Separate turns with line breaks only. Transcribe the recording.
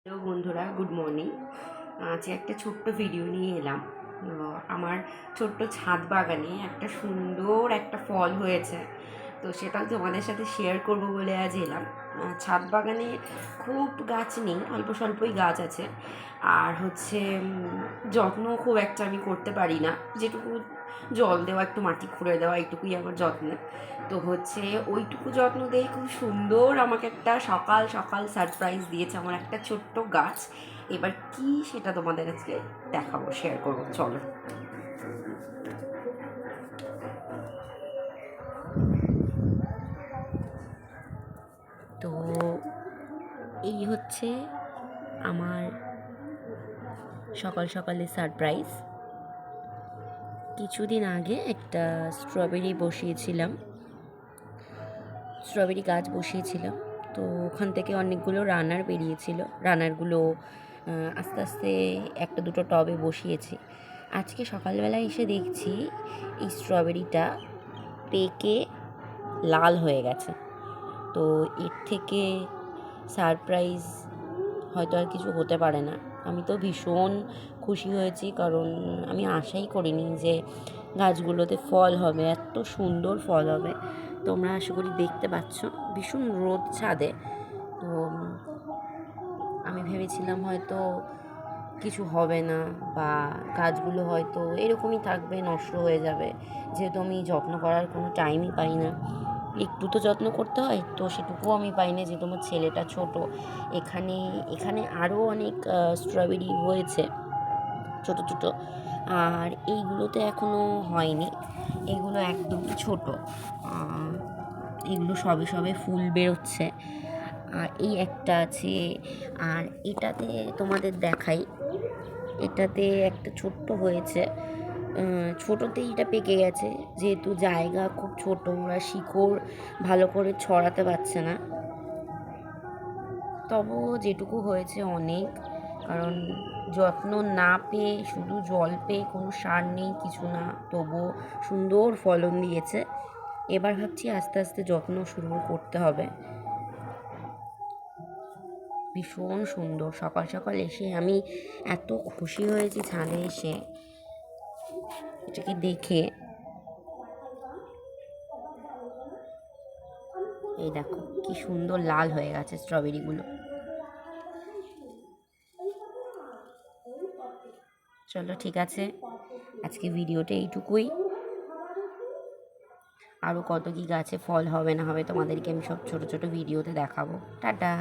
Hello বন্ধুরা, good morning. আজ একটা ছোট্ট ভিডিও নিয়ে এলাম। আমার ছোট্ট ছাদ বাগানে একটা সুন্দর একটা ফল হয়েছে, তো সেটাও তোমাদের সাথে শেয়ার করব বলে আজ এলাম। ছাদ বাগানে খুব গাছ নেই, অল্প স্বল্পই গাছ আছে। আর হচ্ছে যত্ন খুব একটা আমি করতে পারি না, যেটুকু জল দেওয়া, একটু মাটি খুঁড়ে দেওয়া, এইটুকুই আমার যত্ন। তো হচ্ছে ওইটুকু যত্ন দিয়ে খুব সুন্দর আমাকে একটা সকাল সকাল সারপ্রাইজ দিয়েছে আমার একটা ছোট্ট গাছ। এবার কি সেটা তোমাদের আজকে দেখাবো, শেয়ার করবো, চলো। তো এই হচ্ছে আমার সকাল সকালের সারপ্রাইজ। কিছুদিন আগে একটা স্ট্রবেরি গাছ বসিয়েছিলাম। তো ওখান থেকে অনেকগুলো রানার বেরিয়েছিল। রানারগুলো আস্তে আস্তে একটা দুটো টবে বসিয়েছি। আজকে সকালবেলায় এসে দেখছি এই স্ট্রবেরিটা পেকে লাল হয়ে গেছে। তো এর থেকে সারপ্রাইজ হয়তো আর কিছু হতে পারে না। আমি তো ভীষণ খুশি হয়েছি, কারণ আমি আশাই করিনি যে গাছগুলোতে ফল হবে, এত সুন্দর ফল হবে। তোমরা আশা করি দেখতে পাচ্ছ, ভীষণ রোদ ছাদে। তো আমি ভেবেছিলাম হয়তো কিছু হবে না, বা গাছগুলো হয়তো এরকমই থাকবে, নষ্ট হয়ে যাবে, যেহেতু আমি যত্ন করার কোনো টাইমই পাই না। একটু তো যত্ন করতে হয়, তো সেটুকুও আমি পাই না, যেহেতু আমার ছেলেটা ছোট। এখানে এখানে আরও অনেক স্ট্রবেরি হয়েছে, ছোট ছোট। আর এইগুলোতে এখনও হয়নি, এগুলো একদমই ছোট। এগুলো সবে সবে ফুল বেরোচ্ছে। আর এই একটা আছে, আর এটাতে তোমাদের দেখাই। এটাতে একটা ছোট্ট হয়েছে, ছোটোতেই এটা পেকে গেছে, যেহেতু জায়গা খুব ছোট, ওরা শিকড় ভালো করে ছড়াতে পারছে না। তবুও যেটুকু হয়েছে অনেক, কারণ যত্ন না পেয়ে, শুধু জল পেয়ে, কোনো সার নেই, কিছু না, তবুও সুন্দর ফলন দিয়েছে। এবার ভাবছি আস্তে আস্তে যত্ন শুরু করতে হবে। ভীষণ সুন্দর। সকাল সকাল এসে আমি এত খুশি হয়েছি ছাদে এসে এটাকে দেখে। এই দেখো কি সুন্দর লাল হয়ে গেছে স্ট্রবেরিগুলো। চলো, ঠিক আছে, আজকে ভিডিওটা এইটুকুই। আরও কত কি গাছে ফল হবে না হবে তোমাদেরকে আমি সব ছোট ছোট ভিডিওতে দেখাবো। টাটা।